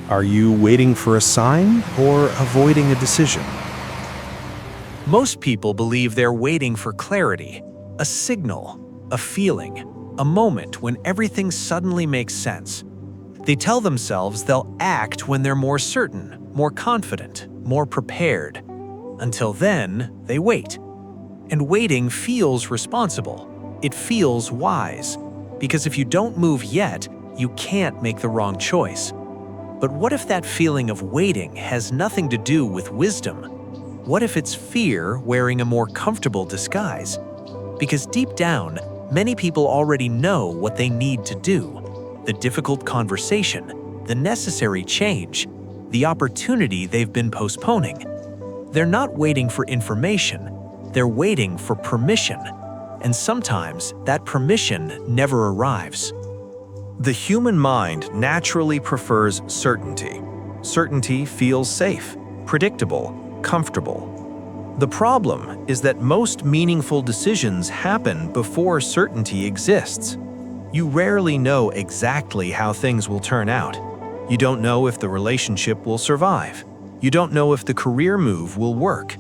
Are you waiting for a sign or avoiding a decision? Most people believe they're waiting for clarity, a signal, a feeling, a moment when everything suddenly makes sense. They tell themselves they'll act when they're more certain, more confident, more prepared. Until then, they wait. And waiting feels responsible. It feels wise. Because if you don't move yet, you can't make the wrong choice. But what if that feeling of waiting has nothing to do with wisdom? What if it's fear wearing a more comfortable disguise? Because deep down, many people already know what they need to do. The difficult conversation, the necessary change, the opportunity they've been postponing. They're not waiting for information, they're waiting for permission. And sometimes that permission never arrives. The human mind naturally prefers certainty. Certainty feels safe, predictable, comfortable. The problem is that most meaningful decisions happen before certainty exists. You rarely know exactly how things will turn out. You don't know if the relationship will survive. You don't know if the career move will work.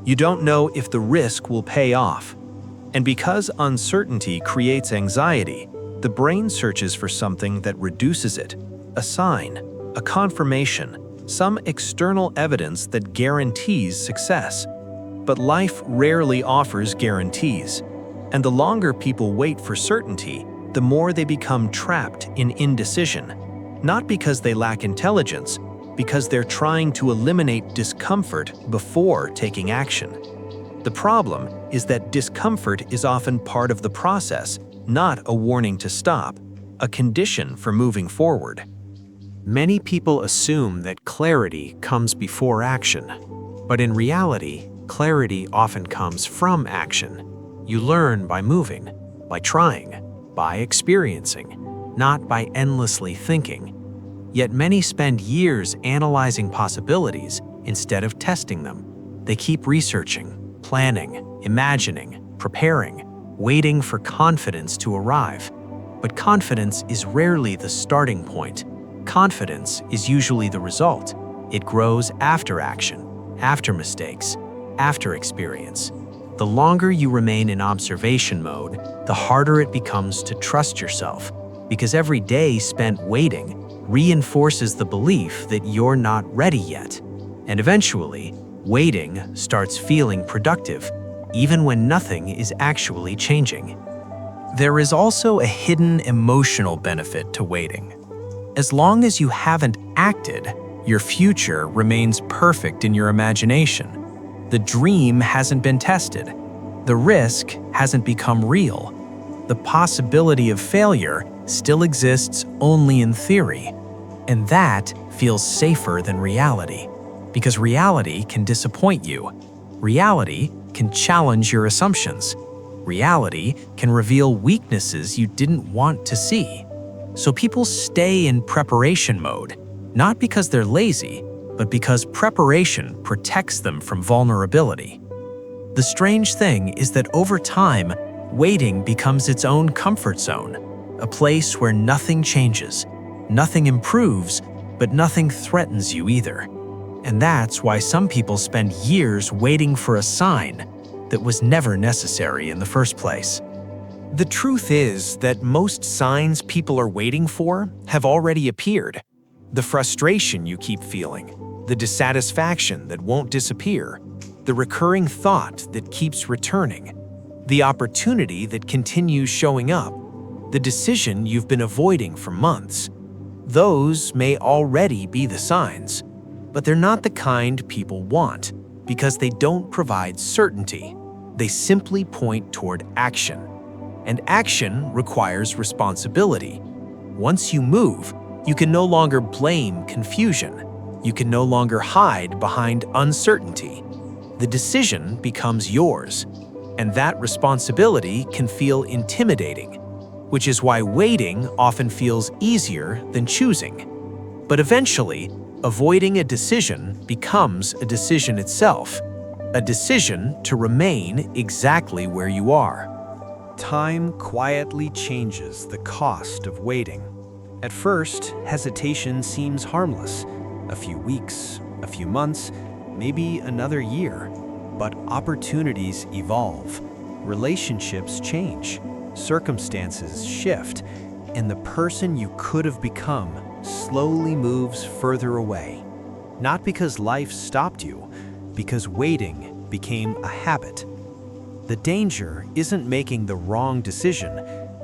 You don't know if the risk will pay off. And because uncertainty creates anxiety, the brain searches for something that reduces it, a sign, a confirmation, some external evidence that guarantees success. But life rarely offers guarantees, and the longer people wait for certainty, the more they become trapped in indecision, not because they lack intelligence, because they're trying to eliminate discomfort before taking action. The problem is that discomfort is often part of the process, not a warning to stop, a condition for moving forward. Many people assume that clarity comes before action, but in reality, clarity often comes from action. You learn by moving, by trying, by experiencing, not by endlessly thinking. Yet many spend years analyzing possibilities instead of testing them. They keep researching, planning, imagining, preparing, waiting for confidence to arrive. But confidence is rarely the starting point. Confidence is usually the result. It grows after action, after mistakes, after experience. The longer you remain in observation mode, the harder it becomes to trust yourself, because every day spent waiting reinforces the belief that you're not ready yet. And eventually, waiting starts feeling productive, even when nothing is actually changing. There is also a hidden emotional benefit to waiting. As long as you haven't acted, your future remains perfect in your imagination. The dream hasn't been tested. The risk hasn't become real. The possibility of failure still exists only in theory. And that feels safer than reality, because reality can disappoint you. Reality can challenge your assumptions. Reality can reveal weaknesses you didn't want to see. So people stay in preparation mode, not because they're lazy, but because preparation protects them from vulnerability. The strange thing is that over time, waiting becomes its own comfort zone, a place where nothing changes, nothing improves, but nothing threatens you either. And that's why some people spend years waiting for a sign that was never necessary in the first place. The truth is that most signs people are waiting for have already appeared. The frustration you keep feeling, the dissatisfaction that won't disappear, the recurring thought that keeps returning, the opportunity that continues showing up, the decision you've been avoiding for months. Those may already be the signs, but they're not the kind people want because they don't provide certainty. They simply point toward action. And action requires responsibility. Once you move, you can no longer blame confusion. You can no longer hide behind uncertainty. The decision becomes yours, and that responsibility can feel intimidating, which is why waiting often feels easier than choosing. But eventually, avoiding a decision becomes a decision itself, a decision to remain exactly where you are. Time quietly changes the cost of waiting. At first, hesitation seems harmless. a few weeks, a few months, maybe another year. But opportunities evolve, relationships change, circumstances shift, and the person you could have become slowly moves further away. Not because life stopped you, because waiting became a habit. The danger isn't making the wrong decision.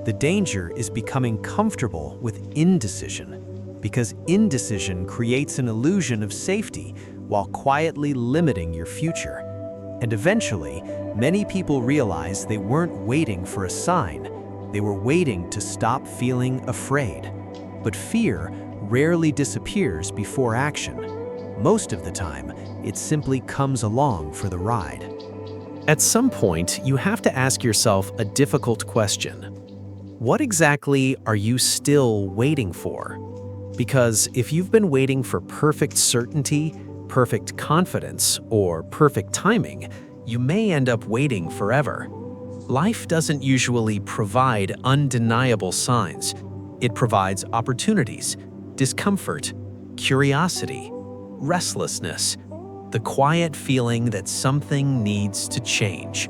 The danger is becoming comfortable with indecision, because indecision creates an illusion of safety while quietly limiting your future. And eventually, many people realize they weren't waiting for a sign. They were waiting to stop feeling afraid. But fear rarely disappears before action. Most of the time, it simply comes along for the ride. At some point, you have to ask yourself a difficult question. What exactly are you still waiting for? Because if you've been waiting for perfect certainty, perfect confidence, or perfect timing, you may end up waiting forever. Life doesn't usually provide undeniable signs. It provides opportunities, discomfort, curiosity, restlessness, the quiet feeling that something needs to change.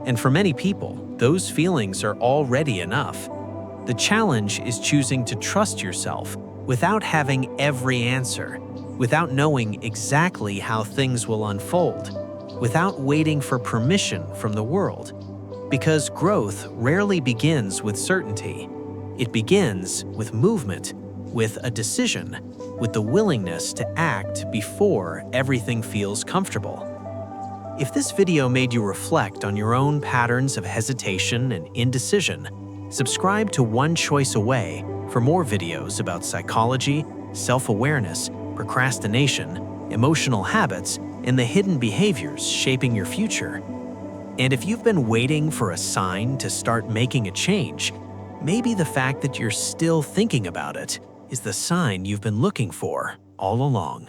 And for many people, those feelings are already enough. The challenge is choosing to trust yourself without having every answer, without knowing exactly how things will unfold, without waiting for permission from the world. Because growth rarely begins with certainty. It begins with movement, with a decision, with the willingness to act before everything feels comfortable. If this video made you reflect on your own patterns of hesitation and indecision, subscribe to One Choice Away for more videos about psychology, self-awareness, procrastination, emotional habits, and the hidden behaviors shaping your future. And if you've been waiting for a sign to start making a change, maybe the fact that you're still thinking about it is the sign you've been looking for all along.